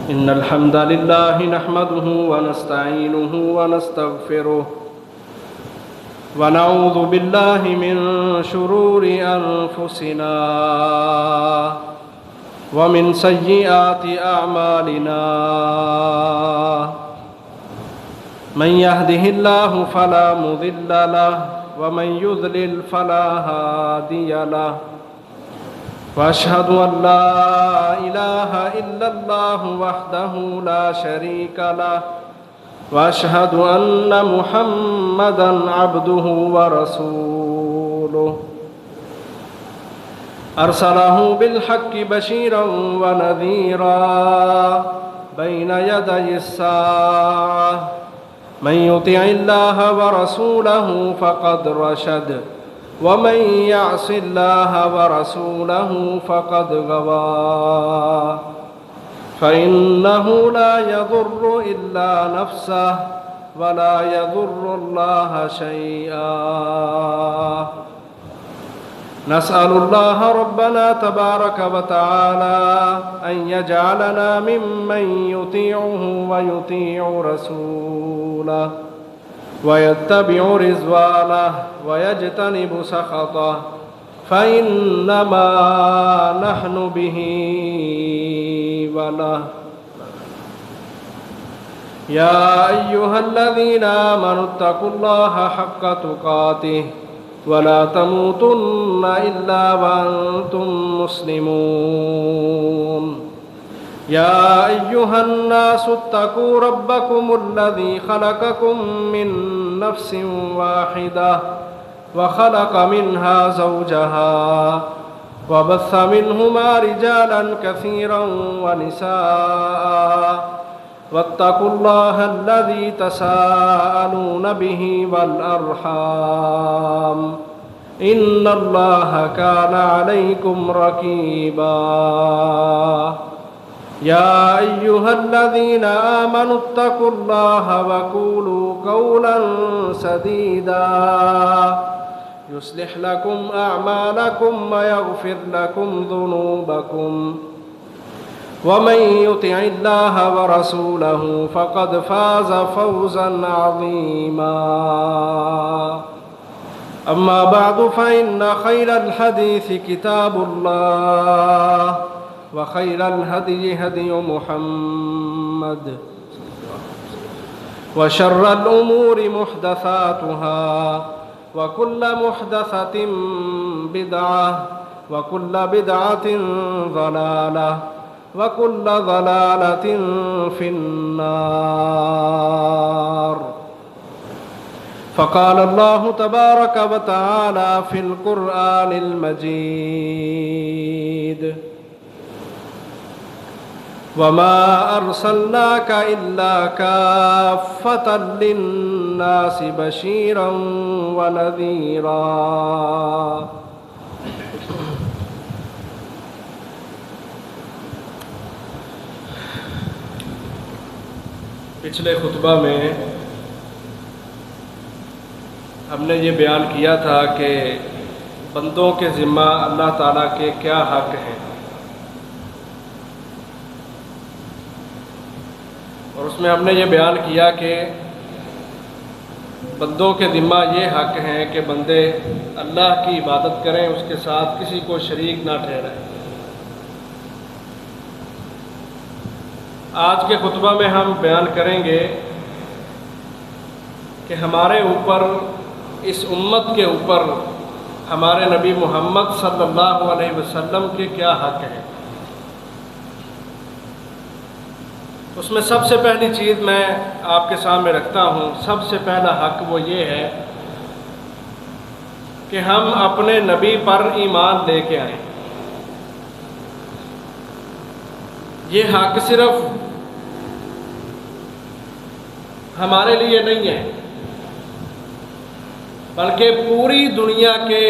إن الحمد لله نحمده ونستعينه ونستغفره ونعوذ بالله من شرور أنفسنا ومن سيئات أعمالنا من يهده الله فلا مضل له ومن يضلل فلا هادي له وأشهد أن لا إله إلا الله وحده لا شريك له وأشهد أن محمدًا عبده ورسوله أرسله بالحق بشيرًا ونذيرًا بين يدي الساعة من يطع الله ورسوله فقد رشد ومن يعص الله ورسوله فقد غوى فإنه لا يضر إلا نفسه ولا يضر الله شيئا نسأل الله ربنا تبارك وتعالى أن يجعلنا ممن يطيعه ويطيع رسوله ويتبع رضوانه ويجتنب سخطه فإنما نحن به وله يا أيها الذين آمنوا اتقوا الله حق تقاته ولا تموتن إلا وأنتم مسلمون يا أيها الناس اتقوا ربكم الذي خلقكم من نفس واحدة وخلق منها زوجها وبث منهما رجالا كثيرا ونساء واتقوا الله الذي تساءلون به والأرحام إن الله كان عليكم رقيبا يا أيها الذين آمنوا اتقوا الله وقولوا قولا سديدا يصلح لكم أعمالكم ويغفر لكم ذنوبكم ومن يطع الله ورسوله فقد فاز فوزا عظيما أما بعد فإن خير الحديث كتاب الله وخير الهدي هدي محمد وشر الأمور محدثاتها وكل محدثة بدعة وكل بدعة ضلالة وكل ضلالة في النار فقال الله تبارك وتعالى في القرآن المجيد وما أرسلناك إلا كافة للناس بشيرا ونذيرا پچھلے خطبہ میں ہم نے یہ بیان کیا تھا کہ بندوں کے ذمہ اللہ تعالیٰ کے کیا حق ہیں، اور اس میں ہم نے یہ بیان کیا کہ بندوں کے ذمہ یہ حق ہیں کہ بندے اللہ کی عبادت کریں، اس کے ساتھ کسی کو شریک نہ ٹھہرائیں۔ آج کے خطبہ میں ہم بیان کریں گے کہ ہمارے اوپر، اس امت کے اوپر ہمارے نبی محمد صلی اللہ علیہ وسلم کے کیا حق ہیں۔ اس میں سب سے پہلی چیز میں آپ کے سامنے رکھتا ہوں، سب سے پہلا حق وہ یہ ہے کہ ہم اپنے نبی پر ایمان لے کے آئیں۔ یہ حق صرف ہمارے لیے نہیں ہے، بلکہ پوری دنیا کے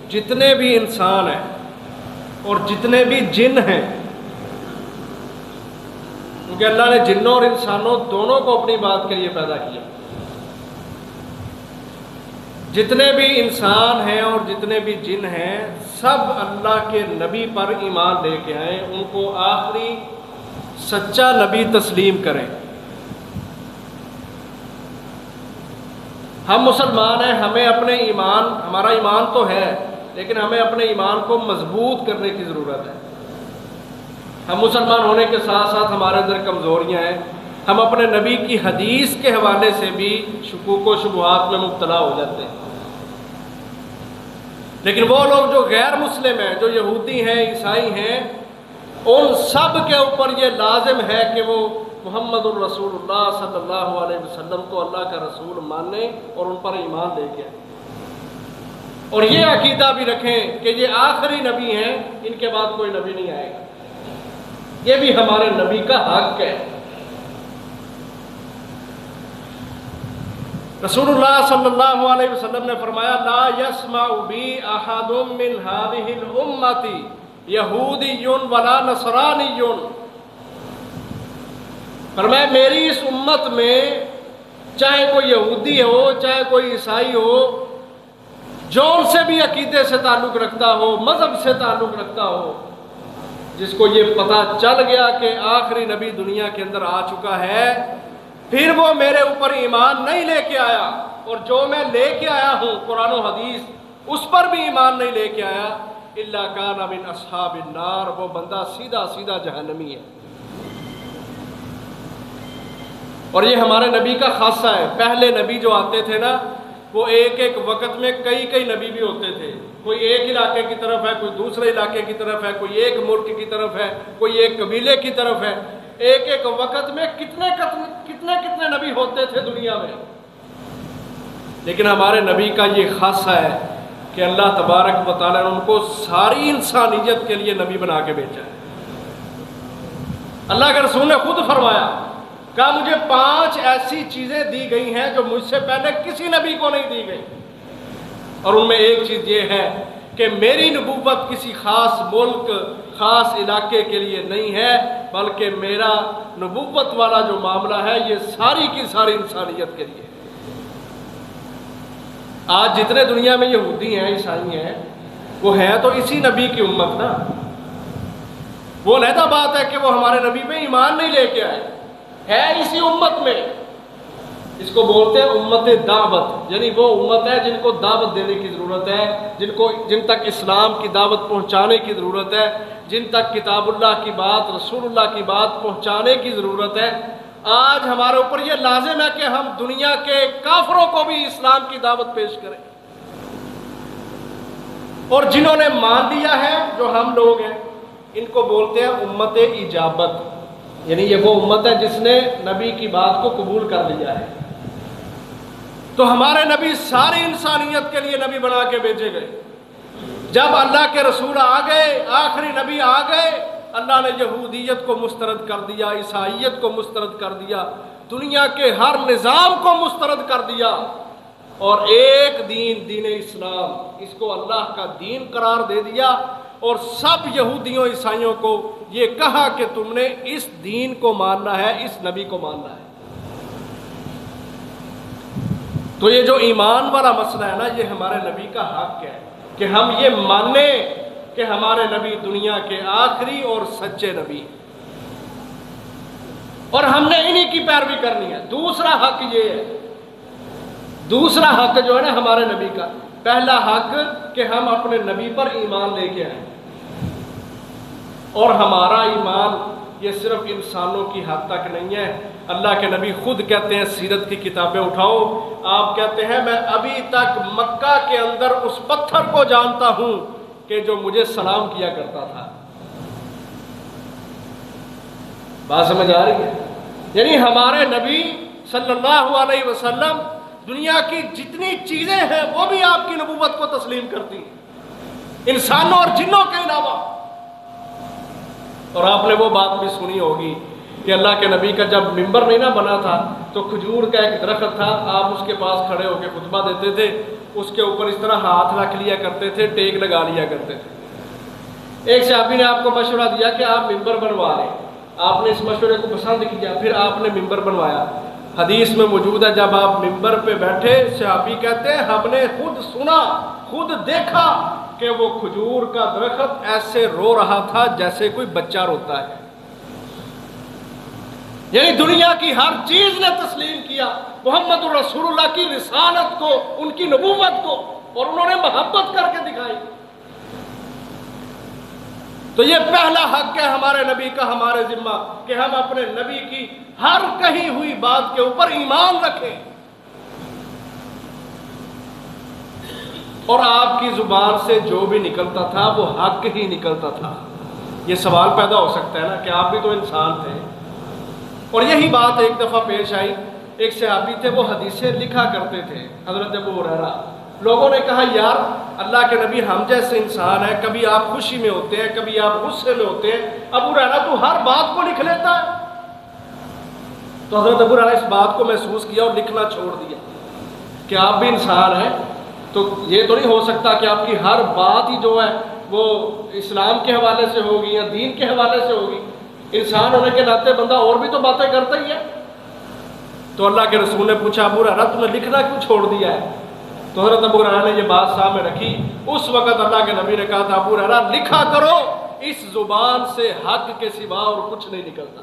جتنے بھی انسان ہیں اور جتنے بھی جن ہیں، کیونکہ اللہ نے جنوں اور انسانوں دونوں کو اپنی بات کے لیے پیدا کیا، جتنے بھی انسان ہیں اور جتنے بھی جن ہیں سب اللہ کے نبی پر ایمان لے کے آئیں، ان کو آخری سچا نبی تسلیم کریں۔ ہم مسلمان ہیں، ہمیں اپنے ایمان، ہمارا ایمان تو ہے لیکن ہمیں اپنے ایمان کو مضبوط کرنے کی ضرورت ہے۔ ہم مسلمان ہونے کے ساتھ ساتھ ہمارے اندر کمزوریاں ہیں، ہم اپنے نبی کی حدیث کے حوالے سے بھی شکوک و شبہات میں مبتلا ہو جاتے ہیں۔ لیکن وہ لوگ جو غیر مسلم ہیں، جو یہودی ہیں، عیسائی ہیں، ان سب کے اوپر یہ لازم ہے کہ وہ محمد الرسول اللہ صلی اللہ علیہ وسلم کو اللہ کا رسول مانیں اور ان پر ایمان لے کے آئیں، اور یہ عقیدہ بھی رکھیں کہ یہ آخری نبی ہیں، ان کے بعد کوئی نبی نہیں آئے گا۔ یہ بھی ہمارے نبی کا حق ہے۔ رسول اللہ صلی اللہ علیہ وسلم نے فرمایا لا يسمع بی احد من هذه الامة یہودی ولا نصرانی، فرمایا میری اس امت میں چاہے کوئی یہودی ہو چاہے کوئی عیسائی ہو، جو ان سے بھی عقیدے سے تعلق رکھتا ہو، مذہب سے تعلق رکھتا ہو، جس کو یہ پتہ چل گیا کہ آخری نبی دنیا کے اندر آ چکا ہے، پھر وہ میرے اوپر ایمان نہیں لے کے آیا، اور جو میں لے کے آیا ہوں قرآن و حدیث اس پر بھی ایمان نہیں لے کے آیا، الا کان من اصحاب النار، وہ بندہ سیدھا سیدھا جہنمی ہے۔ اور یہ ہمارے نبی کا خاصہ ہے۔ پہلے نبی جو آتے تھے نا، وہ ایک ایک وقت میں کئی نبی بھی ہوتے تھے، کوئی ایک علاقے کی طرف ہے، کوئی دوسرے علاقے کی طرف ہے، کوئی ایک ملک کی طرف ہے، کوئی ایک قبیلے کی طرف ہے، ایک ایک وقت میں کتنے نبی ہوتے تھے دنیا میں۔ لیکن ہمارے نبی کا یہ خاصہ ہے کہ اللہ تبارک و تعالیٰ نے ان کو ساری انسانیت کے لیے نبی بنا کے بھیجا ہے۔ اللہ کے رسول نے خود فرمایا، کہا مجھے 5 ایسی چیزیں دی گئی ہیں جو مجھ سے پہلے کسی نبی کو نہیں دی گئی، اور ان میں ایک چیز یہ ہے کہ میری نبوت کسی خاص ملک، خاص علاقے کے لیے نہیں ہے، بلکہ میرا نبوت والا جو معاملہ ہے یہ ساری کی ساری انسانیت کے لیے۔ آج جتنے دنیا میں یہودی ہیں، عیسائی ہیں، وہ ہیں تو اسی نبی کی امت نا۔ وہ علیحدہ بات ہے کہ وہ ہمارے نبی پہ ایمان نہیں لے کے آئے، ہے اسی امت میں۔ اس کو بولتے ہیں امت دعوت، یعنی وہ امت ہے جن کو دعوت دینے کی ضرورت ہے، جن تک اسلام کی دعوت پہنچانے کی ضرورت ہے، جن تک کتاب اللہ کی بات، رسول اللہ کی بات پہنچانے کی ضرورت ہے۔ آج ہمارے اوپر یہ لازم ہے کہ ہم دنیا کے کافروں کو بھی اسلام کی دعوت پیش کریں، اور جنہوں نے مان لیا ہے، جو ہم لوگ ہیں، ان کو بولتے ہیں امت اجابت، یعنی یہ وہ امت ہے جس نے نبی کی بات کو قبول کر لیا ہے۔ تو ہمارے نبی ساری انسانیت کے لیے نبی بنا کے بھیجے گئے۔ جب اللہ کے رسول آ گئے، آخری نبی آ گئے، اللہ نے یہودیت کو مسترد کر دیا، عیسائیت کو مسترد کر دیا، دنیا کے ہر نظام کو مسترد کر دیا، اور ایک دین، دین اسلام، اس کو اللہ کا دین قرار دے دیا، اور سب یہودیوں عیسائیوں کو یہ کہا کہ تم نے اس دین کو ماننا ہے، اس نبی کو ماننا ہے۔ تو یہ جو ایمان والا مسئلہ ہے نا، یہ ہمارے نبی کا حق ہے کہ ہم یہ مانیں کہ ہمارے نبی دنیا کے آخری اور سچے نبی ہیں، اور ہم نے انہی کی پیروی کرنی ہے۔ دوسرا حق یہ ہے، دوسرا حق جو ہے نا ہمارے نبی کا، پہلا حق کہ ہم اپنے نبی پر ایمان لے کے آئیں، اور ہمارا ایمان یہ صرف انسانوں کی حد تک نہیں ہے۔ اللہ کے نبی خود کہتے ہیں، سیرت کی کتابیں اٹھاؤ، آپ کہتے ہیں میں ابھی تک مکہ کے اندر اس پتھر کو جانتا ہوں کہ جو مجھے سلام کیا کرتا تھا۔ بات سمجھ آ رہی ہے؟ یعنی ہمارے نبی صلی اللہ علیہ وسلم دنیا کی جتنی چیزیں ہیں وہ بھی آپ کی نبوت کو تسلیم کرتی ہیں، انسانوں اور جنوں کے علاوہ۔ اور آپ نے وہ بات بھی سنی ہوگی کہ اللہ کے نبی کا جب ممبر نہیں نہ بنا تھا تو کھجور کا ایک درخت تھا، آپ اس کے پاس کھڑے ہو کے خطبہ دیتے تھے، اس کے اوپر اس طرح ہاتھ رکھ لیا کرتے تھے، ٹیک لگا لیا کرتے تھے۔ ایک صحابی نے آپ کو مشورہ دیا کہ آپ ممبر بنوا لیں، آپ نے اس مشورے کو پسند کیا، پھر آپ نے ممبر بنوایا۔ حدیث میں موجود ہے جب آپ ممبر پہ بیٹھے، صحابی کہتے ہیں ہم نے خود سنا، خود دیکھا کہ وہ کھجور کا درخت ایسے رو رہا تھا جیسے کوئی بچہ روتا ہے۔ یعنی دنیا کی ہر چیز نے تسلیم کیا محمد رسول اللہ کی رسالت کو، ان کی نبوت کو، اور انہوں نے محبت کر کے دکھائی۔ تو یہ پہلا حق ہے ہمارے نبی کا ہمارے ذمہ کہ ہم اپنے نبی کی ہر کہی ہوئی بات کے اوپر ایمان رکھیں، اور آپ کی زبان سے جو بھی نکلتا تھا وہ حق ہی نکلتا تھا۔ یہ سوال پیدا ہو سکتا ہے نا کہ آپ بھی تو انسان تھے، اور یہی بات ایک دفعہ پیش آئی۔ ایک صحابی تھے، وہ حدیثیں لکھا کرتے تھے، حضرت ابو ہریرہ۔ لوگوں نے کہا یار اللہ کے نبی ہم جیسے انسان ہیں، کبھی آپ خوشی میں ہوتے ہیں، کبھی آپ غصے میں ہوتے ہیں، ابو ہریرہ تو ہر بات کو لکھ لیتا ہے۔ تو حضرت ابو ہریرہ اس بات کو محسوس کیا اور لکھنا چھوڑ دیا کہ آپ بھی انسان ہیں، تو یہ تو نہیں ہو سکتا کہ آپ کی ہر بات ہی جو ہے وہ اسلام کے حوالے سے ہوگی یا دین کے حوالے سے ہوگی۔ انسان ہونے کے ناطے بندہ اور بھی تو باتیں کرتا ہی ہے۔ تو اللہ کے رسول نے پوچھا ابو ہریرہ تم نے لکھنا کیوں چھوڑ دیا ہے؟ تو حضرت ابو ہریرہ نے یہ بات سامنے رکھی۔ اس وقت اللہ کے نبی نے کہا تھا ابو ہریرہ لکھا کرو، اس زبان سے حق کے سوا اور کچھ نہیں نکلتا۔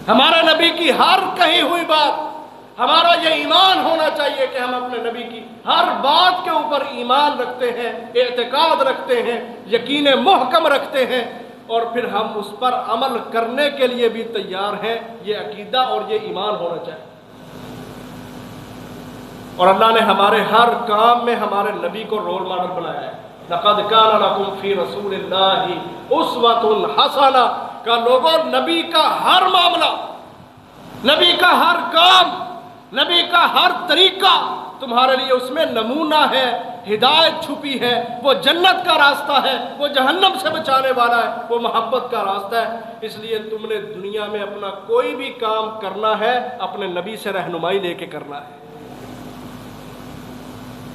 ہمارے نبی کی ہر کہی ہوئی بات، ہمارا یہ ایمان ہونا چاہیے کہ ہم اپنے نبی کی ہر بات کے اوپر ایمان رکھتے ہیں، اعتقاد رکھتے ہیں، یقین محکم رکھتے ہیں، اور پھر ہم اس پر عمل کرنے کے لیے بھی تیار ہیں۔ یہ عقیدہ اور یہ ایمان ہونا چاہیے۔ اور اللہ نے ہمارے ہر کام میں ہمارے نبی کو رول ماڈل بنایا ہے۔ لَقَدْ كَانَ لَكُمْ فِي رَسُولِ اللَّهِ أُسْوَةٌ حَسَنَةٌ کا لوگوں نبی کا ہر معاملہ، نبی کا ہر کام، نبی کا ہر طریقہ تمہارے لیے اس میں نمونہ ہے، ہدایت چھپی ہے، وہ جنت کا راستہ ہے، وہ جہنم سے بچانے والا ہے، وہ محبت کا راستہ ہے۔ اس لیے تم نے دنیا میں اپنا کوئی بھی کام کرنا ہے اپنے نبی سے رہنمائی لے کے کرنا ہے،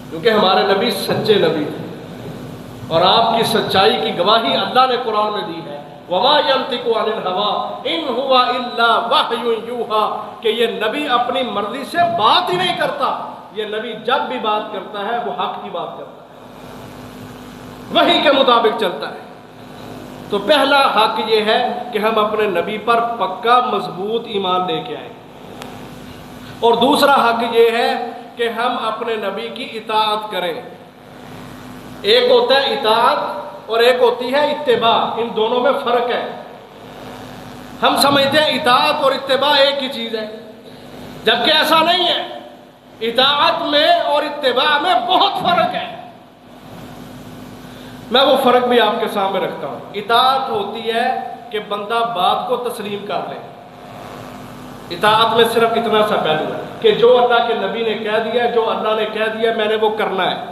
کیونکہ ہمارے نبی سچے نبی تھے، اور آپ کی سچائی کی گواہی اللہ نے قرآن میں دی ہے۔ وَمَا يَنْطِقُ عَنِ الْهَوَىٰ إِنْ هُوَ إِلَّا وَحْيٌ يُوحَىٰ کہ یہ نبی اپنی مرضی سے بات ہی نہیں کرتا، یہ نبی جب بھی بات کرتا ہے وہ حق کی بات کرتا ہے، وحی کے مطابق چلتا ہے۔ تو پہلا حق یہ ہے کہ ہم اپنے نبی پر پکا مضبوط ایمان لے کے آئیں، اور دوسرا حق یہ ہے کہ ہم اپنے نبی کی اطاعت کریں۔ ایک ہوتا ہے اطاعت اور ایک ہوتی ہے اتباع، ان دونوں میں فرق ہے۔ ہم سمجھتے ہیں اطاعت اور اتباع ایک ہی چیز ہے، جبکہ ایسا نہیں ہے۔ اطاعت میں اور اتباع میں بہت فرق ہے۔ میں وہ فرق بھی آپ کے سامنے رکھتا ہوں۔ اطاعت ہوتی ہے کہ بندہ بات کو تسلیم کر لے۔ اطاعت میں صرف اتنا سا پہلو ہے کہ جو اللہ کے نبی نے کہہ دیا، جو اللہ نے کہہ دیا میں نے وہ کرنا ہے۔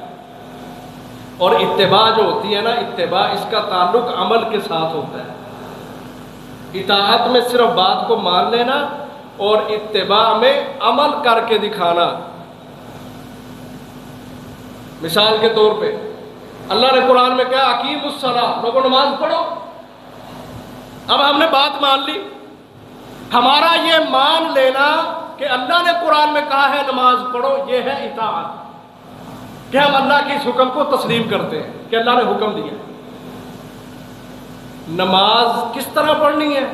اور اتباع جو ہوتی ہے نا، اتباع اس کا تعلق عمل کے ساتھ ہوتا ہے۔ اطاعت میں صرف بات کو مان لینا، اور اتباع میں عمل کر کے دکھانا۔ مثال کے طور پہ اللہ نے قرآن میں کہا اقیموا الصلاۃ، لوگوں نماز پڑھو۔ اب ہم نے بات مان لی، ہمارا یہ مان لینا کہ اللہ نے قرآن میں کہا ہے نماز پڑھو، یہ ہے اطاعت، کہ ہم اللہ کے اس حکم کو تسلیم کرتے ہیں کہ اللہ نے حکم دیا۔ نماز کس طرح پڑھنی ہے؟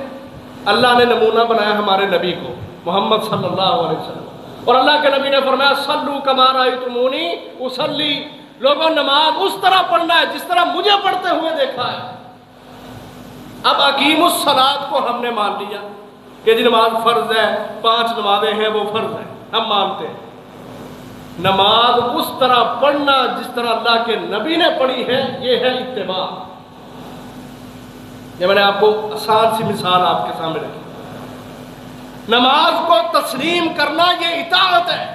اللہ نے نمونہ بنایا ہمارے نبی کو، محمد صلی اللہ علیہ وسلم، اور اللہ کے نبی نے فرمایا صلوا کما رأیتمونی اصلی، لوگوں نماز اس طرح پڑھنا ہے جس طرح مجھے پڑھتے ہوئے دیکھا ہے۔ اب اقیموا الصلاۃ کو ہم نے مان لیا کہ جی نماز فرض ہے، 5 نمازیں ہیں وہ فرض ہیں، ہم مانتے ہیں۔ نماز اس طرح پڑھنا جس طرح اللہ کے نبی نے پڑھی ہے، یہ ہے اتباع۔ یہ میں نے آپ کو آسان سی مثال آپ کے سامنے رکھی۔ نماز کو تسلیم کرنا یہ اطاعت ہے،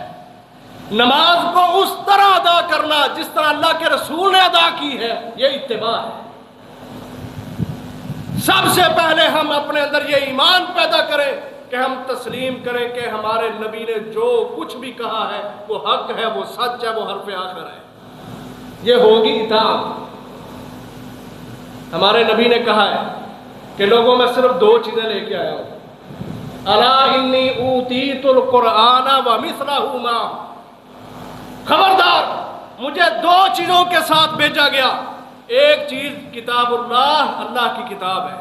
نماز کو اس طرح ادا کرنا جس طرح اللہ کے رسول نے ادا کی ہے، یہ اتباع ہے۔ سب سے پہلے ہم اپنے اندر یہ ایمان پیدا کریں کہ ہم تسلیم کریں کہ ہمارے نبی نے جو کچھ بھی کہا ہے وہ حق ہے، وہ سچ ہے، وہ حرف آخر ہے۔ یہ ہوگی اطاعت۔ ہمارے نبی نے کہا ہے کہ لوگوں میں صرف 2 چیزیں لے کے آیا ہوں، الا انی اوتیت القرآن ومثلہ معہ، خبردار مجھے 2 چیزوں کے ساتھ بھیجا گیا۔ ایک چیز کتاب اللہ، اللہ کی کتاب ہے،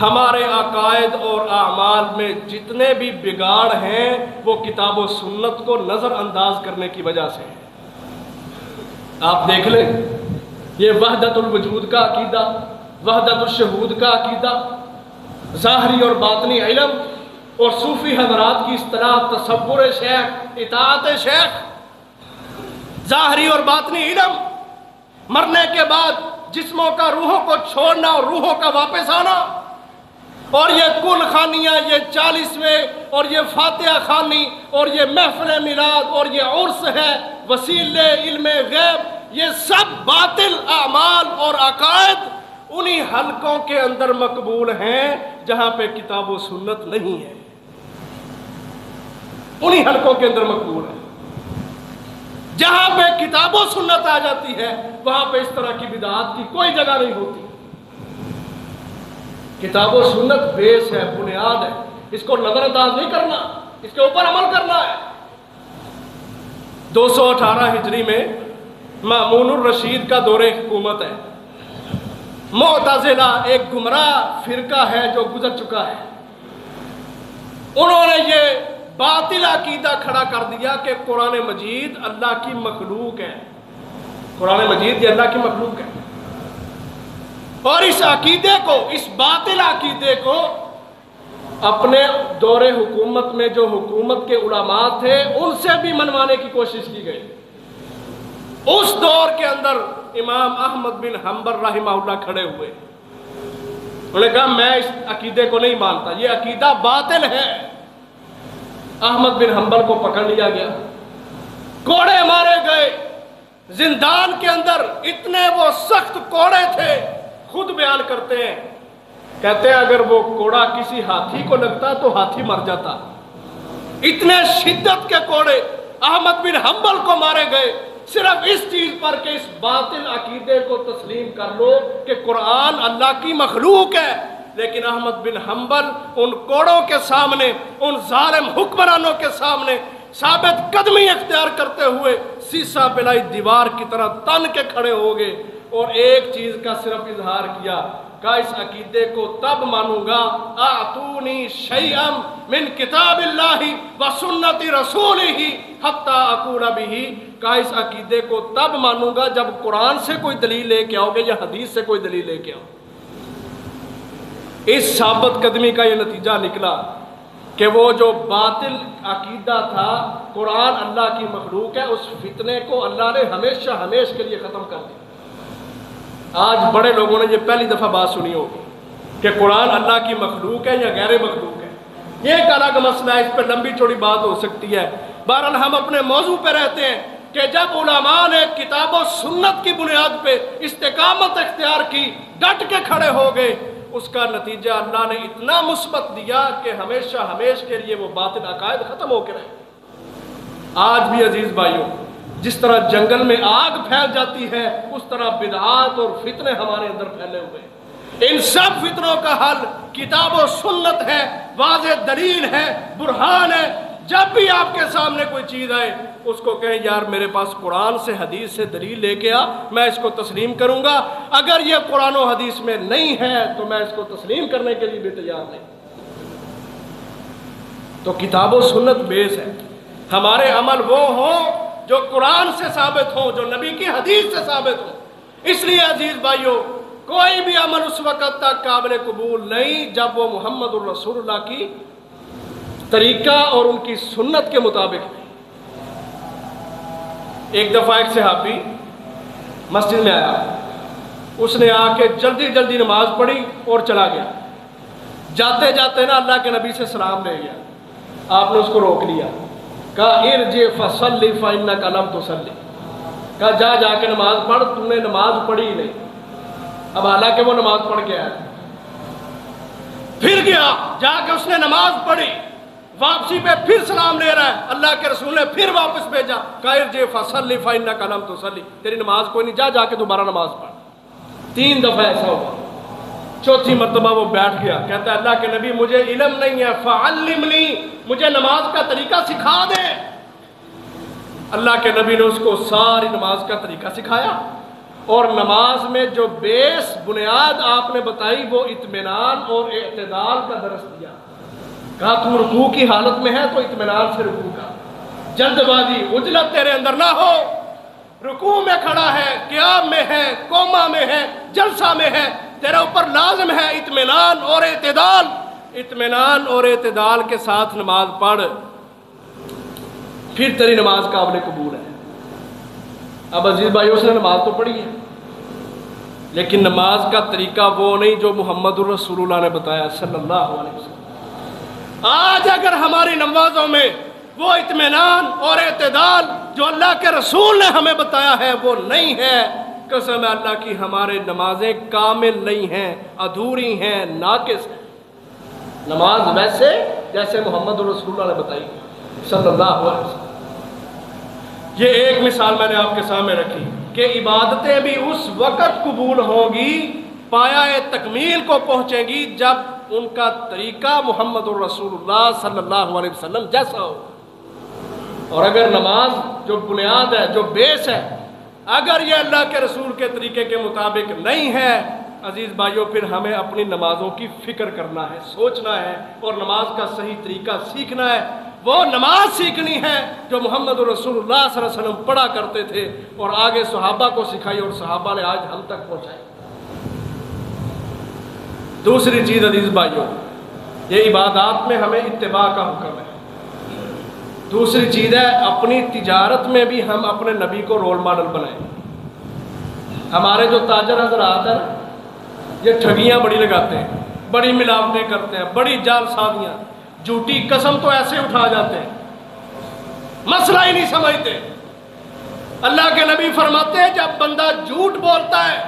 ہمارے عقائد اور اعمال میں جتنے بھی بگاڑ ہیں وہ کتاب و سنت کو نظر انداز کرنے کی وجہ سے ہے۔ آپ دیکھ لیں، یہ وحدت الوجود کا عقیدہ، وحدت الشہود کا عقیدہ، ظاہری اور باطنی علم اور صوفی حضرات کی اصطلاح تصور شیخ، اطاعت شیخ، ظاہری اور باطنی علم، مرنے کے بعد جسموں کا روحوں کو چھوڑنا اور روحوں کا واپس آنا، اور یہ کل خانیاں، یہ 40ویں اور یہ فاتحہ خانی اور یہ محفل میلاد اور یہ عرس ہے، وسیلے علم غیب، یہ سب باطل اعمال اور عقائد انہی حلقوں کے اندر مقبول ہیں جہاں پہ کتاب و سنت نہیں ہے، انہی حلقوں کے اندر مقبول ہے۔ جہاں پہ کتاب و سنت آ جاتی ہے وہاں پہ اس طرح کی بدعات کی کوئی جگہ نہیں ہوتی۔ کتاب و سنت بیس ہے، بنیاد ہے، اس کو نظر انداز نہیں کرنا، اس کے اوپر عمل کرنا ہے۔ 218 ہجری میں مامون الرشید کا دور حکومت ہے۔ معتزلہ ایک گمراہ فرقہ ہے جو گزر چکا ہے، انہوں نے یہ باطل عقیدہ کھڑا کر دیا کہ قرآن مجید اللہ کی مخلوق ہے، قرآن مجید یہ اللہ کی مخلوق ہے، اور اس عقیدے کو، اس باطل عقیدے کو اپنے دور حکومت میں جو حکومت کے علماء تھے ان سے بھی منوانے کی کوشش کی گئی۔ اس دور کے اندر امام احمد بن حنبل رحمہ اللہ کھڑے ہوئے، انہوں نے کہا میں اس عقیدے کو نہیں مانتا، یہ عقیدہ باطل ہے۔ احمد بن حنبل کو پکڑ لیا گیا، کوڑے مارے گئے، زندان کے اندر اتنے وہ سخت کوڑے تھے، خود بیان کرتے ہیں، کہتے ہیں اگر وہ کوڑا کسی ہاتھی کو لگتا تو ہاتھی مر جاتا، اتنے شدت کے کوڑے احمد بن حنبل کو مارے گئے، صرف اس چیز پر کہ اس باطل عقیدے کو تسلیم کر لو کہ قرآن اللہ کی مخلوق ہے۔ لیکن احمد بن حنبل ان کوڑوں کے سامنے، ان ظالم حکمرانوں کے سامنے ثابت قدمی اختیار کرتے ہوئے سیسا پلائی دیوار کی طرح تن کے کھڑے ہو گئے، اور ایک چیز کا صرف اظہار کیا، کہا اس عقیدے کو تب مانوں گا اعطونی شیئا من کتاب اللہ و سنت رسولہ حتی اقول بہ، کہا اس عقیدے کو تب مانوں گا جب قرآن سے کوئی دلیل لے کے آؤ گے یا حدیث سے کوئی دلیل لے کے آؤ۔ اس ثابت قدمی کا یہ نتیجہ نکلا کہ وہ جو باطل عقیدہ تھا قرآن اللہ کی مخلوق ہے، اس فتنے کو اللہ نے ہمیشہ ہمیشہ کے لیے ختم کر دیا۔ آج بڑے لوگوں نے یہ پہلی دفعہ بات سنی ہوگی کہ قرآن اللہ کی مخلوق ہے یا غیر مخلوق ہے، یہ ایک الگ مسئلہ ہے، اس پہ لمبی چوڑی بات ہو سکتی ہے۔ بہرحال ہم اپنے موضوع پہ رہتے ہیں کہ جب علماء نے کتاب و سنت کی بنیاد پہ استقامت اختیار کی، ڈٹ کے کھڑے ہو گئے، اس کا نتیجہ اللہ نے اتنا مثبت دیا کہ ہمیشہ ہمیشہ کے لیے وہ باطل عقائد ختم ہو کے رہے۔ آج بھی عزیز بھائیوں، جس طرح جنگل میں آگ پھیل جاتی ہے اس طرح بدعات اور فتنے ہمارے اندر پھیلے ہوئے ہیں۔ ان سب فتنوں کا حل کتاب و سنت ہے، واضح دلیل ہے، برہان ہے۔ جب بھی آپ کے سامنے کوئی چیز آئے اس کو کہیں یار میرے پاس قرآن سے حدیث سے دلیل لے کے آ، میں اس کو تسلیم کروں گا، اگر یہ قرآن و حدیث میں نہیں ہے تو میں اس کو تسلیم کرنے کے لیے بھی تیار نہیں۔ تو کتاب و سنت بیس ہے، ہمارے عمل وہ ہوں جو قرآن سے ثابت ہوں، جو نبی کی حدیث سے ثابت ہوں۔ اس لیے عزیز بھائیوں، کوئی بھی عمل اس وقت تک قابل قبول نہیں جب وہ محمد الرسول اللہ کی طریقہ اور ان کی سنت کے مطابق نہیں۔ ایک دفعہ ایک صحابی مسجد میں آیا، اس نے آ کے جلدی جلدی نماز پڑھی اور چلا گیا، جاتے جاتے نا اللہ کے نبی سے سلام لے گیا، آپ نے اس کو روک لیا، کہا ارجع فصلی فإنک لم تصلی، کہا جا جا کے نماز پڑھ، تم نے نماز پڑھی ہی نہیں۔ اب حالانکہ وہ نماز پڑھ کے آیا، پھر گیا، جا کے اس نے نماز پڑھی، واپسی پہ پھر سلام لے رہا ہے، اللہ کے رسول نے پھر واپس بھیجا، کہا ارجع فصلی فإنک لم تصلی، تیری نماز کوئی نہیں، جا جا کے دوبارہ نماز پڑھ۔ 3 دفعہ ایسا ہوا، چوتھی مرتبہ وہ بیٹھ گیا، کہتا ہے اللہ کے نبی مجھے علم نہیں ہے، فعلمنی، مجھے نماز کا طریقہ سکھا دے۔ اللہ کے نبی نے اس کو ساری نماز کا طریقہ سکھایا، اور نماز میں جو بیس بنیاد آپ نے بتائی وہ اطمینان اور اعتدال کا درس دیا. کہا تو رکوع کی حالت میں ہے تو اطمینان سے رکوع کا، جلد بازی عجلت تیرے اندر نہ ہو. رکوع میں کھڑا ہے، قیام میں ہے، قوما میں ہے، جلسہ میں ہے، تیرے اوپر لازم ہے اطمینان اور اعتدال. اطمینان اور اعتدال کے ساتھ نماز پڑھ، پھر تیری نماز قابل قبول ہے. اب عزیز بھائی اس نے نماز تو پڑھی ہے، لیکن نماز کا طریقہ وہ نہیں جو محمد الرسول اللہ نے بتایا صلی اللہ علیہ وسلم. آج اگر ہماری نمازوں میں وہ اطمینان اور اعتدال جو اللہ کے رسول نے ہمیں بتایا ہے وہ نہیں ہے، قسم اللہ کی ہمارے نمازیں کامل نہیں ہیں، ادھوری ہیں، ناقص ہیں. نماز ویسے جیسے محمد الرسول اللہ نے بتائی صلی اللہ علیہ وسلم. یہ ایک مثال میں نے آپ کے سامنے رکھی کہ عبادتیں بھی اس وقت قبول ہوں گی، پایہ تکمیل کو پہنچیں گی جب ان کا طریقہ محمد الرسول اللہ صلی اللہ علیہ وسلم جیسا ہو. اور اگر نماز جو بنیاد ہے، جو بیس ہے، اگر یہ اللہ کے رسول کے طریقے کے مطابق نہیں ہے عزیز بھائیوں، پھر ہمیں اپنی نمازوں کی فکر کرنا ہے، سوچنا ہے اور نماز کا صحیح طریقہ سیکھنا ہے. وہ نماز سیکھنی ہے جو محمد رسول اللہ صلی اللہ علیہ وسلم پڑھا کرتے تھے اور آگے صحابہ کو سکھائی اور صحابہ نے آج ہم تک پہنچائی. دوسری چیز عزیز بھائیوں، یہ عبادات میں ہمیں اتباع کا حکم ہے. دوسری چیز ہے اپنی تجارت میں بھی ہم اپنے نبی کو رول ماڈل بنائیں. ہمارے جو تاجر حضرات ہیں یہ ٹھگیاں بڑی لگاتے ہیں، بڑی ملاوٹیں کرتے ہیں، بڑی جعل سازیاں، جھوٹی قسم تو ایسے اٹھا جاتے ہیں، مسئلہ ہی نہیں سمجھتے. اللہ کے نبی فرماتے ہیں جب بندہ جھوٹ بولتا ہے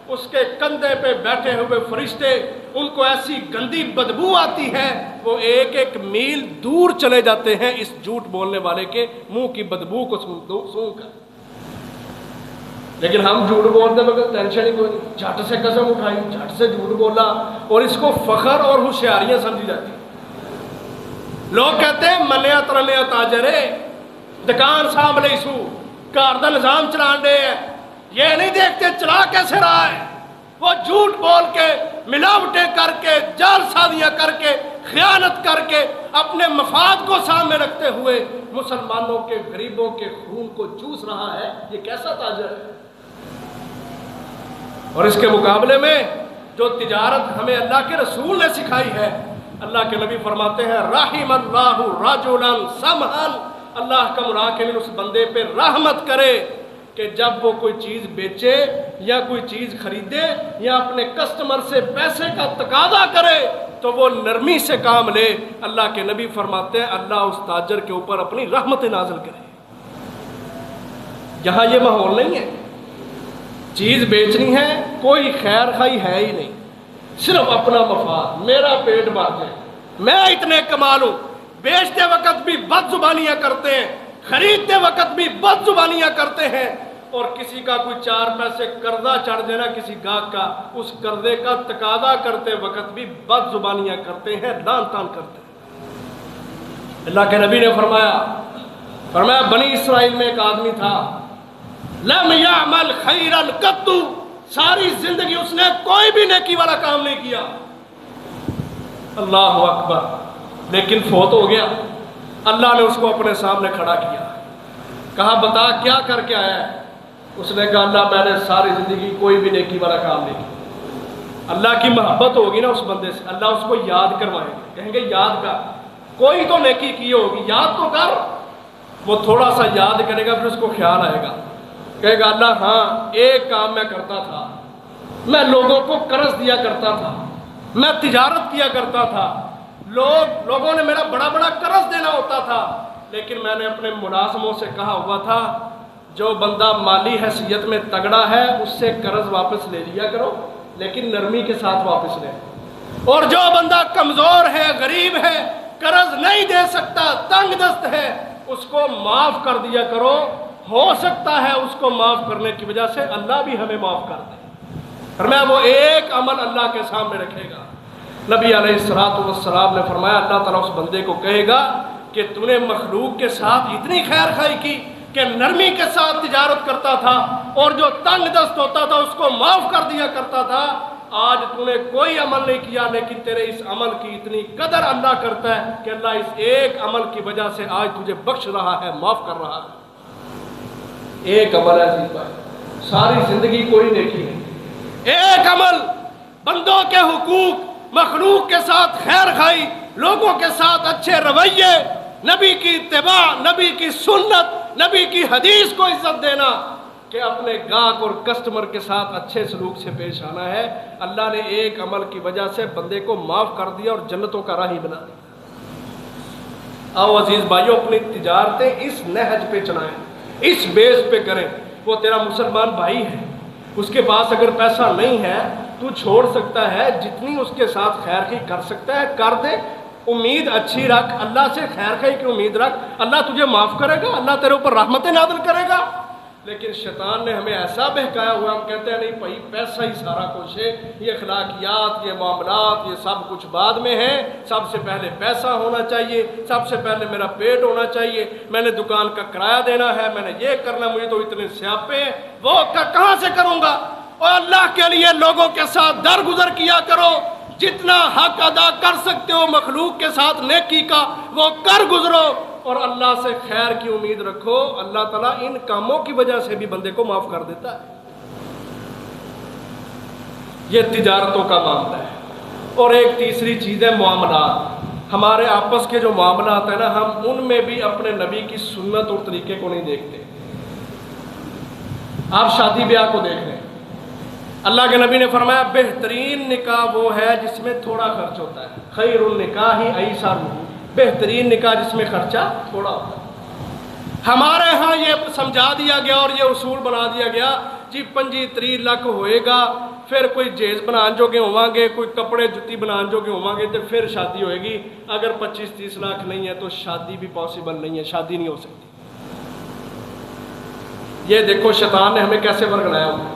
اس کے کندھے پہ بیٹھے ہوئے فرشتے ان کو ایسی گندی بدبو آتی ہے وہ ایک ایک میل دور چلے جاتے ہیں اس جھوٹ بولنے والے کے منہ کی بدبو کو سونگ کر. لیکن ہم جھوٹ بولتے وقت ٹینشن ہی کوئی نہیں، جھٹ سے قسم اٹھائی، جھٹ سے جھوٹ بولا اور اس کو فخر اور ہوشیاریاں سمجھی جاتی ہیں. لوگ کہتے ہیں منیا ترنیا تاجرے دکان سانب لئی سو گھر دا نظام چلان دے ہیں، یہ نہیں دیکھتے چلا کیسے رہا ہے. وہ جھوٹ بول کے، ملاوٹیں کر کے، جعل سازیاں کر کے، خیانت کر کے اپنے مفاد کو سامنے رکھتے ہوئے مسلمانوں کے غریبوں کے خون کو چوس رہا ہے. یہ کیسا تاجر ہے؟ اور اس کے مقابلے میں جو تجارت ہمیں اللہ کے رسول نے سکھائی ہے، اللہ کے نبی فرماتے ہیں رحم اللہ رجلا سمحا، اللہ کا مراقب اس بندے پہ رحمت کرے کہ جب وہ کوئی چیز بیچے یا کوئی چیز خریدے یا اپنے کسٹمر سے پیسے کا تقاضا کرے تو وہ نرمی سے کام لے. اللہ کے نبی فرماتے ہیں اللہ اس تاجر کے اوپر اپنی رحمت نازل کرے. یہاں یہ ماحول نہیں ہے، چیز بیچنی ہے کوئی خیر خائی ہے ہی نہیں، صرف اپنا مفاد، میرا پیٹ بھر جائے، میں اتنے کما لوں. بیچتے وقت بھی بد زبانیاں کرتے ہیں، خریدتے وقت بھی بد زبانیاں کرتے ہیں، اور کسی کا کوئی 4 پیسے قرضہ چڑھ دینا کسی گاہک کا، اس قرضے کا تقاضا کرتے وقت بھی بد زبانیاں کرتے ہیں، لعن طعن کرتے ہیں. اللہ کے نبی نے فرمایا بنی اسرائیل میں ایک آدمی تھا لم یعمل خیرا قط، ساری زندگی اس نے کوئی بھی نیکی والا کام نہیں کیا. اللہ اکبر. لیکن فوت ہو گیا. اللہ نے اس کو اپنے سامنے کھڑا کیا، کہا بتا کیا کر کے آیا ہے؟ اس نے کہا اللہ میں نے ساری زندگی کوئی بھی نیکی والا کام نہیں کیا. اللہ کی محبت ہوگی نا اس بندے سے، اللہ اس کو یاد کروائیں گے، کہیں گے یاد کر، کوئی تو نیکی کی ہوگی، یاد تو کر. وہ تھوڑا سا یاد کرے گا، پھر اس کو خیال آئے گا، کہے گا اللہ ہاں ایک کام میں کرتا تھا، میں لوگوں کو قرض دیا کرتا تھا، میں تجارت کیا کرتا تھا، لوگوں نے میرا بڑا بڑا قرض دینا ہوتا تھا، لیکن میں نے اپنے ملازموں سے کہا ہوا تھا جو بندہ مالی حیثیت میں تگڑا ہے اس سے قرض واپس لے لیا کرو، لیکن نرمی کے ساتھ واپس لے، اور جو بندہ کمزور ہے، غریب ہے، قرض نہیں دے سکتا، تنگ دست ہے، اس کو معاف کر دیا کرو. ہو سکتا ہے اس کو معاف کرنے کی وجہ سے اللہ بھی ہمیں معاف کر دے. فرمایا وہ ایک عمل اللہ کے سامنے رکھے گا. نبی علیہ السلام نے فرمایا اللہ تعالیٰ اس بندے کو کہے گا کہ تو نے مخلوق کے ساتھ اتنی خیر خائی کی، کہ نرمی کے ساتھ تجارت کرتا تھا اور جو تنگ دست ہوتا تھا اس کو معاف کر دیا کرتا تھا، آج تو نے کوئی عمل نہیں کیا، لیکن تیرے اس عمل کی اتنی قدر اللہ کرتا ہے کہ اللہ اس ایک عمل کی وجہ سے آج تجھے بخش رہا ہے، معاف کر رہا ہے۔ ایک عمل ہے عزیز بھائی، ساری زندگی کوئی نیکی نہیں، ایک عمل بندوں کے حقوق، مخلوق کے ساتھ خیر خائی، لوگوں کے ساتھ اچھے رویے، نبی کی اتباع، نبی کی سنت، نبی کی حدیث کو عزت دینا، کہ اپنے گاہک اور کسٹمر کے ساتھ اچھے سلوک سے پیش آنا ہے۔ اللہ نے ایک عمل کی وجہ سے بندے کو معاف کر دیا اور جنتوں کا راہی بنا دیا۔ آؤ عزیز بھائیوں، اپنی تجارتیں اس نہج پہ چلائیں، اس بیس پہ کریں۔ وہ تیرا مسلمان بھائی ہے، اس کے پاس اگر پیسہ نہیں ہے تو چھوڑ سکتا ہے، جتنی اس کے ساتھ خیر خواہی کر سکتا ہے کر دے، امید اچھی رکھ، اللہ سے خیر خواہی کی امید رکھ، اللہ تجھے معاف کرے گا، اللہ تیرے اوپر رحمتیں نازل کرے گا۔ لیکن شیطان نے ہمیں ایسا بہکایا ہوا، ہم کہتے ہیں نہیں بھائی پیسہ ہی سارا کچھ ہے، یہ اخلاقیات، یہ معاملات، یہ سب کچھ بعد میں ہے، سب سے پہلے پیسہ ہونا چاہیے، سب سے پہلے میرا پیٹ ہونا چاہیے، میں نے دکان کا کرایہ دینا ہے، میں نے یہ کرنا، مجھے تو اتنے سیاپے ہیں، وہ کہاں سے کروں گا؟ اور اللہ کے لیے لوگوں کے ساتھ درگزر کیا کرو، جتنا حق ادا کر سکتے ہو مخلوق کے ساتھ نیکی کا وہ کر گزرو، اور اللہ سے خیر کی امید رکھو، اللہ تعالیٰ ان کاموں کی وجہ سے بھی بندے کو معاف کر دیتا ہے۔ یہ تجارتوں کا معاملہ ہے۔ اور ایک تیسری چیز ہے معاملات۔ ہمارے آپس کے جو معاملات ہیں نا، ہم ان میں بھی اپنے نبی کی سنت اور طریقے کو نہیں دیکھتے۔ آپ شادی بیاہ کو دیکھ لیں، اللہ کے نبی نے فرمایا بہترین نکاح وہ ہے جس میں تھوڑا خرچ ہوتا ہے، خیر النکاح ایسر، بہترین نکاح جس میں خرچہ تھوڑا ہوتا ہے۔ ہمارے ہاں یہ سمجھا دیا گیا اور یہ اصول بنا دیا گیا جی 25-30 لاکھ ہوئے گا، پھر کوئی جیز بنان جو گے ہوواں گے، کوئی کپڑے جتی بنان جو گے ہوواں گے، تو پھر شادی ہوئے گی۔ اگر 25-30 لاکھ نہیں ہے تو شادی بھی پاسبل نہیں ہے، شادی نہیں ہو سکتی۔ یہ دیکھو شیطان نے ہمیں کیسے ورگلایا ہوا،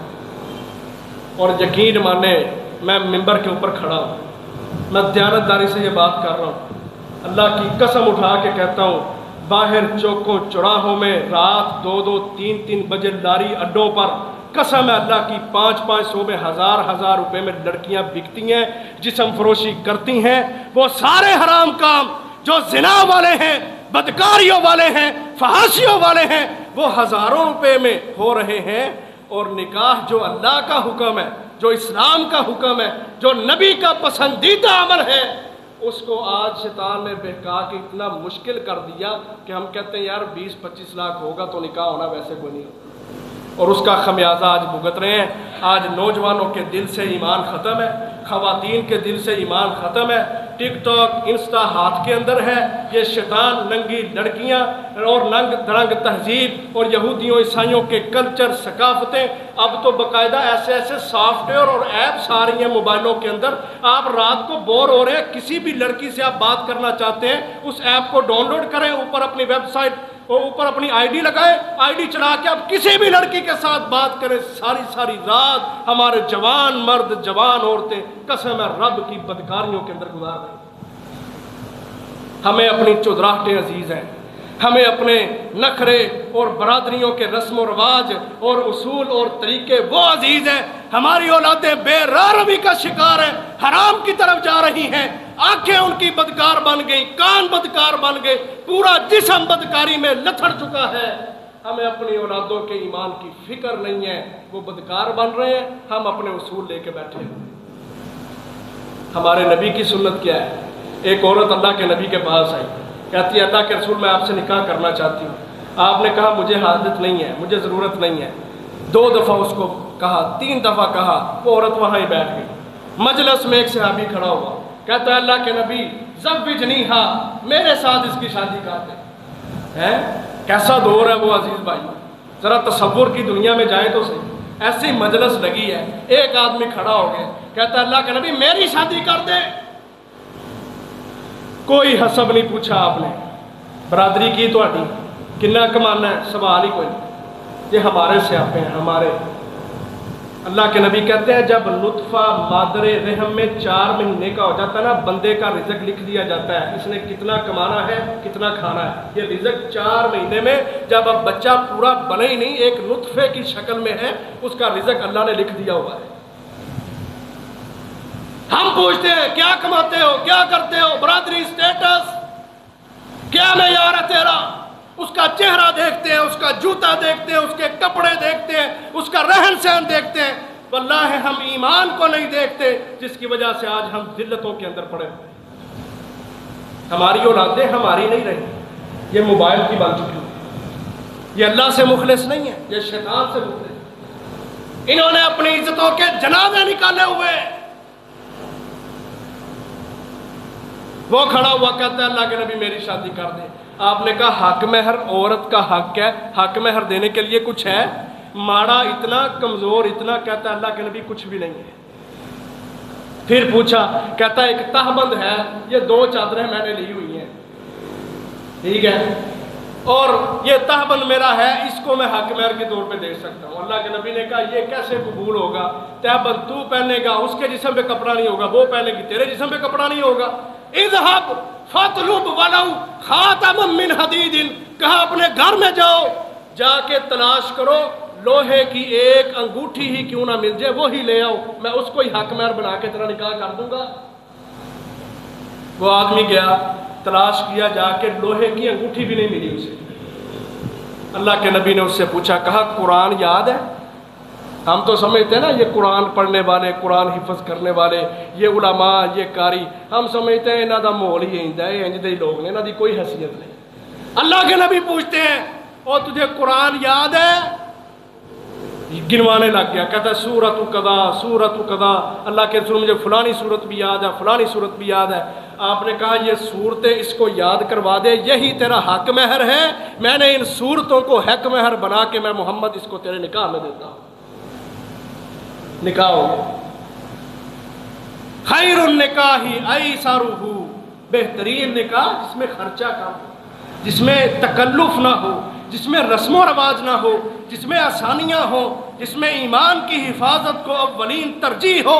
اور یقین مانے میں ممبر کے اوپر کھڑا ہوں، میں دیانتداری سے یہ بات کر رہا ہوں، اللہ کی قسم اٹھا کے کہتا ہوں، باہر چوکوں چوراہوں میں رات 2-2 3-3 بجے لاری اڈوں پر قسم ہے اللہ کی 500 میں ہزار روپے میں لڑکیاں بکتی ہیں، جسم فروشی کرتی ہیں، وہ سارے حرام کام جو زنا والے ہیں، بدکاریوں والے ہیں، فحاشیوں والے ہیں، وہ ہزاروں روپے میں ہو رہے ہیں۔ اور نکاح جو اللہ کا حکم ہے، جو اسلام کا حکم ہے، جو نبی کا پسندیدہ عمل ہے، اس کو آج شیطان نے بہکا کے اتنا مشکل کر دیا کہ ہم کہتے ہیں یار 20-25 لاکھ ہوگا تو نکاح ہونا ویسے کوئی نہیں ہوگا، اور اس کا خمیازہ آج بھگت رہے ہیں۔ آج نوجوانوں کے دل سے ایمان ختم ہے، خواتین کے دل سے ایمان ختم ہے، ٹک ٹاک انسٹا ہاتھ کے اندر ہے، یہ شیطان ننگی لڑکیاں اور ننگ درنگ تہذیب اور یہودیوں عیسائیوں کے کلچر ثقافتیں اب تو باقاعدہ ایسے سافٹ ویئر اور ایپس آ رہی ہیں موبائلوں کے اندر، آپ رات کو بور ہو رہے ہیں، کسی بھی لڑکی سے آپ بات کرنا چاہتے ہیں اس ایپ کو ڈاؤن لوڈ کریں، اوپر اپنی ویب سائٹ اور اوپر اپنی آئی ڈی لگائے، آئی ڈی چلا کے آپ کسی بھی لڑکی کے ساتھ بات کریں، ساری رات ہمارے جوان مرد جوان عورتیں قسم ہے رب کی بدکاریوں کے اندر گزار رہے ہیں۔ ہمیں اپنی چودراہٹیں عزیز ہیں، ہمیں اپنے نخرے اور برادریوں کے رسم و رواج اور اصول اور طریقے وہ عزیز ہیں۔ ہماری اولادیں بے راہ کا شکار ہیں، حرام کی طرف جا رہی ہیں، آنکھیں ان کی بدکار بن گئی، کان بدکار بن گئے، پورا جسم بدکاری میں لتھڑ چکا ہے۔ ہمیں اپنی اولادوں کے ایمان کی فکر نہیں ہے، وہ بدکار بن رہے ہیں، ہم اپنے اصول لے کے بیٹھے ہیں۔ ہمارے نبی کی سنت کیا ہے؟ ایک عورت اللہ کے نبی کے پاس آئی، کہتی ہے اللہ کے رسول میں آپ سے نکاح کرنا چاہتی ہوں۔ آپ نے کہا مجھے حاجت نہیں ہے، مجھے ضرورت نہیں ہے۔ 2 دفعہ اس کو کہا، 3 دفعہ کہا، وہ عورت وہاں ہی بیٹھ گئی۔ مجلس میں ایک صحابی کھڑا ہوا، کہتا ہے اللہ کے نبی زوجنیہا، میرے ساتھ اس کی شادی کر دیں۔ کیسا دور ہے وہ عزیز بھائی، ذرا تصور کی دنیا میں جائیں تو صحیح، ایسی مجلس لگی ہے، ایک آدمی کھڑا ہو گیا، کہتا ہے اللہ کے نبی میری شادی کر دیں۔ کوئی حسب نہیں پوچھا آپ نے، برادری کی تہاڈی کنا کمانا ہے، سوال ہی کوئی نہیں، یہ ہمارے سیاپے ہیں ہمارے۔ اللہ کے نبی کہتے ہیں جب نطفہ مادر رحم میں 4 مہینے کا ہو جاتا ہے نا، بندے کا رزق لکھ دیا جاتا ہے، اس نے کتنا کمانا ہے کتنا کھانا ہے۔ یہ رزق 4 مہینے میں، جب اب بچہ پورا بنے ہی نہیں، ایک نطفے کی شکل میں ہے، اس کا رزق اللہ نے لکھ دیا ہوا ہے۔ ہم پوچھتے ہیں کیا کماتے ہو، کیا کرتے ہو، برادری، اسٹیٹس، کیا معیار ہے تیرا؟ اس کا چہرہ دیکھتے ہیں، اس کا جوتا دیکھتے ہیں، اس کے کپڑے دیکھتے ہیں، اس کا رہن سہن دیکھتے ہیں۔ واللہ ہم ایمان کو نہیں دیکھتے، جس کی وجہ سے آج ہم ذلتوں کے اندر پڑے ہوئے ہیں۔ ہماری اولادیں ہماری نہیں رہی، یہ موبائل کی بن چکی ہے۔ یہ اللہ سے مخلص نہیں ہے، یہ شیطان سے مخلص ہے۔ انہوں نے اپنی عزتوں کے جنازے نکالے ہوئے۔ وہ کھڑا ہوا کہتا ہے اللہ کے نبی میری شادی کر دیں۔ آپ نے کہا حق مہر عورت کا حق ہے، حق مہر دینے کے لیے کچھ ہے؟ ماڑا اتنا کمزور اتنا، کہتا ہے اللہ کے نبی کچھ بھی نہیں ہے۔ پھر پوچھا، کہتا ہے ایک تہبند ہے، یہ 2 چادریں میں نے لی ہوئی ہیں، ٹھیک ہے، اور یہ تہبند میرا ہے، اس کو میں حق مہر کے طور پہ دے سکتا ہوں۔ اللہ کے نبی نے کہا یہ کیسے قبول ہوگا؟ تہبند تو پہنے گا، اس کے جسم پہ کپڑا نہیں ہوگا، وہ پہنے گی، تیرے جسم پہ کپڑا نہیں ہوگا۔ اذهب فاطلب ولو خاتما من حدید، کہا اپنے گھر میں جاؤ، جا کے تلاش کرو، لوہے کی ایک انگوٹھی ہی کیوں نہ مل جائے، وہی لے آؤ، میں اس کو ہی حق مہر بنا کے تیرا نکاح کر دوں گا۔ وہ آدمی گیا، تلاش کیا، جا کے لوہے کی انگوٹھی بھی نہیں ملی اسے۔ اللہ کے نبی نے اس سے پوچھا، کہا قرآن یاد ہے؟ ہم تو سمجھتے ہیں نا یہ قرآن پڑھنے والے، قرآن حفظ کرنے والے، یہ علماء، یہ قاری، ہم سمجھتے ہیں انہاں دا ماحول ہی انج ہے، انج دے لوگ نے، انہاں دی کوئی حیثیت نہیں۔ اللہ کے نبی پوچھتے ہیں اور تجھے قرآن یاد ہے؟ گنوانے لگ گیا، کہتا ہے سورۃ قضا، سورۃ قضا، اللہ کے رسول مجھے فلانی صورت بھی یاد ہے، فلانی صورت بھی یاد ہے۔ آپ نے کہا یہ صورتیں اس کو یاد کروا دے، یہی تیرا حق مہر ہے، میں نے ان صورتوں کو حق مہر بنا کے میں محمد اس کو تیرے نکاح میں دیتا ہوں۔ نکاح ہو گیا۔ خیر النکاح ایسرہ، بہترین نکاح جس میں خرچہ کم ہو، جس میں تکلف نہ ہو، جس میں رسم و رواج نہ ہو، جس میں آسانیاں ہو، جس میں ایمان کی حفاظت کو اولین ترجیح ہو،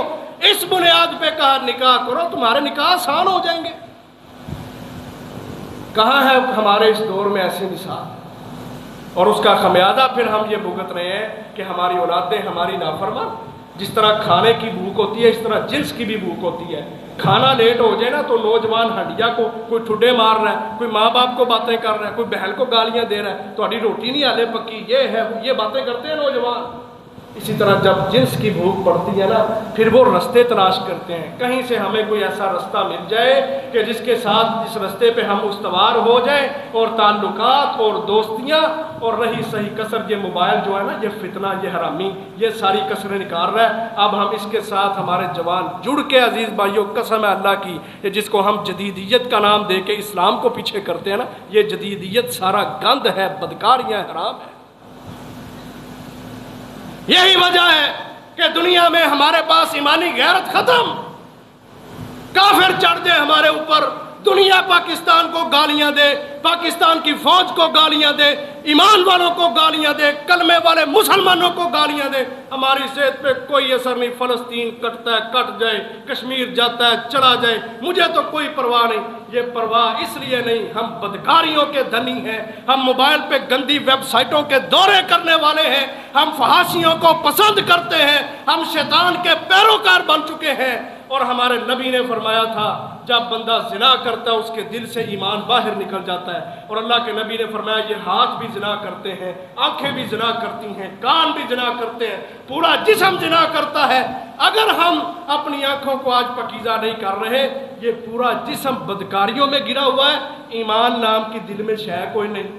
اس بنیاد پہ کہا نکاح کرو، تمہارے نکاح آسان ہو جائیں گے۔ کہاں ہے ہمارے اس دور میں ایسی مثال؟ اور اس کا خمیازہ پھر ہم یہ بھگت رہے ہیں کہ ہماری اولادیں ہماری نافرمان۔ جس طرح کھانے کی بھوک ہوتی ہے، اس طرح جنس کی بھی بھوک ہوتی ہے۔ کھانا لیٹ ہو جائے نا تو نوجوان ہنڈیا کو کوئی ٹھڈے مار رہا ہے، کوئی ماں باپ کو باتیں کر رہا ہے، کوئی بہن کو گالیاں دے رہا ہے، تہاڈی روٹی نہیں ہالے پکی، یہ ہے، یہ باتیں کرتے ہیں نوجوان۔ اسی طرح جب جنس کی بھوک پڑتی ہے نا، پھر وہ رستے تلاش کرتے ہیں، کہیں سے ہمیں کوئی ایسا رستہ مل جائے کہ جس کے ساتھ جس رستے پہ ہم استوار ہو جائیں، اور تعلقات اور دوستیاں، اور رہی صحیح کسر یہ موبائل جو ہے نا، یہ فتنہ، یہ حرامی، یہ ساری کسریں نکال رہا ہے۔ اب ہم اس کے ساتھ ہمارے جوان جڑ کے، عزیز بھائیوں، قسم ہے اللہ کی، یہ جس کو ہم جدیدیت کا نام دے کے اسلام کو پیچھے کرتے ہیں نا، یہ جدیدیت سارا گند ہے، بدکاریاں، حرام ہے۔ یہی وجہ ہے کہ دنیا میں ہمارے پاس ایمانی غیرت ختم، کافر چڑھ جائے ہمارے اوپر، دنیا پاکستان کو گالیاں دے، پاکستان کی فوج کو گالیاں دے، ایمان والوں کو گالیاں دے، کلمے والے مسلمانوں کو گالیاں دے، ہماری صحت پہ کوئی اثر نہیں۔ فلسطین کٹتا ہے کٹ جائے، کشمیر جاتا ہے چلا جائے، مجھے تو کوئی پرواہ نہیں۔ یہ پرواہ اس لیے نہیں، ہم بدکاریوں کے دھنی ہیں، ہم موبائل پہ گندی ویب سائٹوں کے دورے کرنے والے ہیں، ہم فحاشیوں کو پسند کرتے ہیں، ہم شیطان کے پیروکار بن چکے ہیں۔ اور ہمارے نبی نے فرمایا تھا جب بندہ زنا کرتا ہے اس کے دل سے ایمان باہر نکل جاتا ہے۔ اور اللہ کے نبی نے فرمایا یہ ہاتھ بھی زنا کرتے ہیں، آنکھیں بھی زنا کرتی ہیں، کان بھی زنا کرتے ہیں، پورا جسم زنا کرتا ہے۔ اگر ہم اپنی آنکھوں کو آج پاکیزہ نہیں کر رہے، یہ پورا جسم بدکاریوں میں گرا ہوا ہے، ایمان نام کی دل میں شے کوئی نہیں،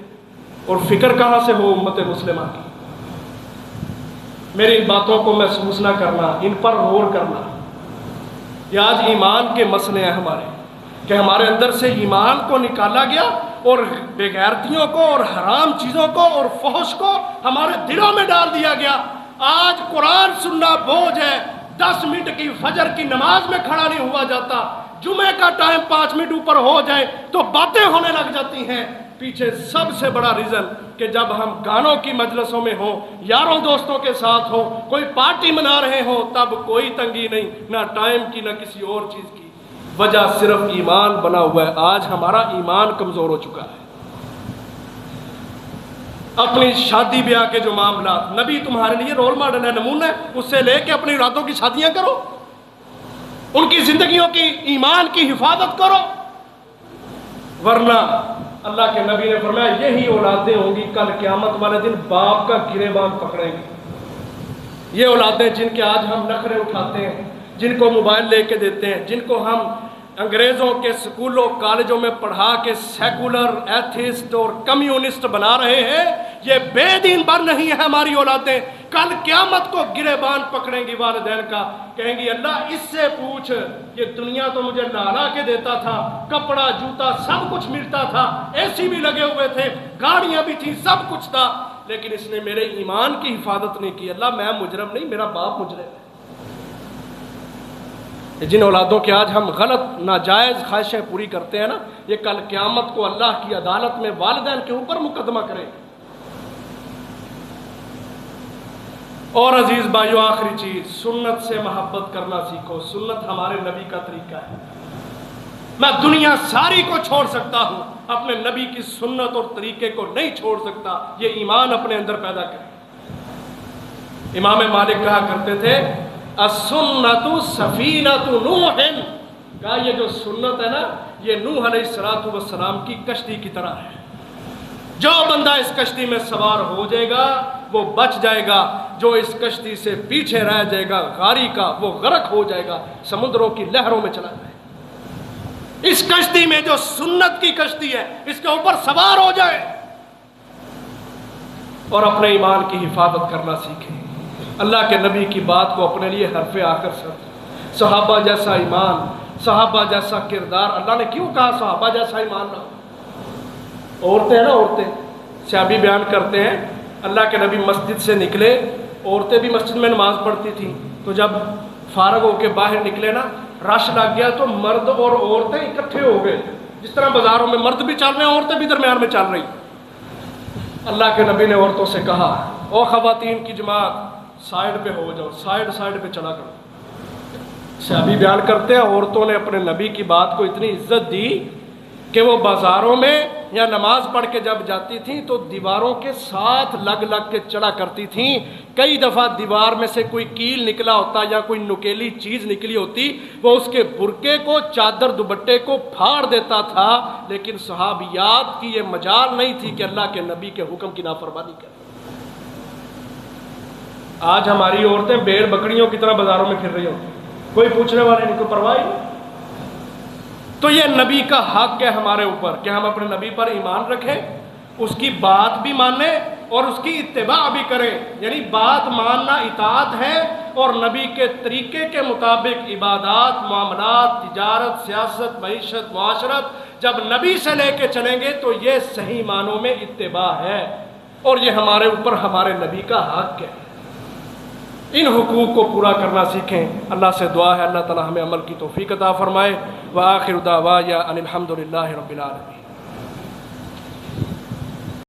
اور فکر کہاں سے ہو امت مسلمہ کی؟ میری باتوں کو محسوس نہ کرنا، ان پر غور کرنا۔ یہ آج ایمان کے مسئلے ہیں ہمارے، کہ ہمارے اندر سے ایمان کو نکالا گیا اور بےغیرتیوں کو اور حرام چیزوں کو اور فحش کو ہمارے دلوں میں ڈال دیا گیا۔ آج قرآن سننا بوجھ ہے، 10 منٹ کی فجر کی نماز میں کھڑا نہیں ہوا جاتا، جمعے کا ٹائم 5 منٹ اوپر ہو جائے تو باتیں ہونے لگ جاتی ہیں۔ پیچھے سب سے بڑا ریزن کہ جب ہم گانوں کی مجلسوں میں ہوں، یاروں دوستوں کے ساتھ ہوں، کوئی پارٹی منا رہے ہوں، تب کوئی تنگی نہیں، نہ ٹائم کی نہ کسی اور چیز کی، وجہ صرف ایمان بنا ہوا ہے۔ آج ہمارا ایمان کمزور ہو چکا ہے۔ اپنی شادی بیاہ کے جو معاملات، نبی تمہارے لیے رول ماڈل ہے، نمونہ ہے، اس سے لے کے اپنی راتوں کی شادیاں کرو، ان کی زندگیوں کی ایمان کی حفاظت کرو، ورنہ اللہ کے نبی نے فرمایا یہی اولادیں ہوں گی کل قیامت والے دن باپ کا گریبان پکڑیں گی۔ یہ اولادیں جن کے آج ہم نخرے اٹھاتے ہیں، جن کو موبائل لے کے دیتے ہیں، جن کو ہم انگریزوں کے سکولوں کالجوں میں پڑھا کے سیکولر، ایتھیسٹ اور کمیونسٹ بنا رہے ہیں، یہ بے دین بن نہیں ہے ہماری اولادیں۔ کل قیامت کو گریبان پکڑیں گی والدین کا، کہیں گی اللہ اس سے پوچھ، یہ دنیا تو مجھے لالا کے دیتا تھا، کپڑا جوتا سب کچھ ملتا تھا، اے سی بھی لگے ہوئے تھے، گاڑیاں بھی تھیں، سب کچھ تھا، لیکن اس نے میرے ایمان کی حفاظت نہیں کی۔ اللہ میں مجرم نہیں، میرا باپ مجرم ہے۔ جن اولادوں کے آج ہم غلط ناجائز خواہشیں پوری کرتے ہیں نا، یہ کل قیامت کو اللہ کی عدالت میں والدین کے اوپر مقدمہ کریں گے۔ اور عزیز بھائیو، آخری چیز، سنت سے محبت کرنا سیکھو۔ سنت ہمارے نبی کا طریقہ ہے۔ میں دنیا ساری کو چھوڑ سکتا ہوں، اپنے نبی کی سنت اور طریقے کو نہیں چھوڑ سکتا۔ یہ ایمان اپنے اندر پیدا کریں۔ امام مالک کہا کرتے تھے السنت سفینۃ نوح، کہا یہ جو سنت ہے نا، یہ نوح علیہ السلام کی کشتی کی طرح ہے۔ جو بندہ اس کشتی میں سوار ہو جائے گا وہ بچ جائے گا، جو اس کشتی سے پیچھے رہ جائے گا غاری کا، وہ غرق ہو جائے گا، سمندروں کی لہروں میں چلا جائے گا۔ اس کشتی میں جو سنت کی کشتی ہے، اس کے اوپر سوار ہو جائے اور اپنے ایمان کی حفاظت کرنا سیکھیں۔ اللہ کے نبی کی بات کو اپنے لیے حرف آخر سمجھیں۔ صحابہ جیسا ایمان، صحابہ جیسا کردار۔ اللہ نے کیوں کہا صحابہ جیسا ایمان نہ ہو؟ عورتیں ہیں نا، عورتیں، صحابی بیان کرتے ہیں اللہ کے نبی مسجد سے نکلے، عورتیں بھی مسجد میں نماز پڑھتی تھیں، تو جب فارغ ہو کے باہر نکلے نا، رش لگ گیا تو مرد اور عورتیں اکٹھے ہو گئے، جس طرح بازاروں میں مرد بھی چل رہے ہیں، عورتیں بھی درمیان میں چل رہی۔ اللہ کے نبی نے عورتوں سے کہا او خواتین کی جماعت سائیڈ پہ ہو جاؤ، سائیڈ پہ چلا کرو۔ صحابی بیان کرتے ہیں عورتوں نے اپنے نبی کی بات کو اتنی عزت دی کہ وہ بازاروں میں یا نماز پڑھ کے جب جاتی تھیں تو دیواروں کے ساتھ لگ کے چلا کرتی تھیں۔ کئی دفعہ دیوار میں سے کوئی کیل نکلا ہوتا یا کوئی نکیلی چیز نکلی ہوتی، وہ اس کے برقعے کو، چادر دوپٹے کو پھاڑ دیتا تھا، لیکن صحابیات کی یہ مجال نہیں تھی کہ اللہ کے نبی کے حکم کی نافرمانی کریں۔ آج ہماری عورتیں بھیڑ بکریوں کی طرح بازاروں میں پھر رہی ہوتی ہیں، کوئی پوچھنے والے نہیں، کوئی پرواہ نہیں۔ تو یہ نبی کا حق ہے ہمارے اوپر کہ ہم اپنے نبی پر ایمان رکھیں، اس کی بات بھی مانیں اور اس کی اتباع بھی کریں۔ یعنی بات ماننا اطاعت ہے، اور نبی کے طریقے کے مطابق عبادات، معاملات، تجارت، سیاست، معیشت، معاشرت جب نبی سے لے کے چلیں گے تو یہ صحیح معنوں میں اتباع ہے، اور یہ ہمارے اوپر ہمارے نبی کا حق ہے۔ ان حقوق کو پورا کرنا سیکھیں۔ اللہ سے دعا ہے اللہ تعالی ہمیں عمل کی توفیق عطا فرمائے۔ وآخر دعوانا ان الحمد للہ رب العالمین۔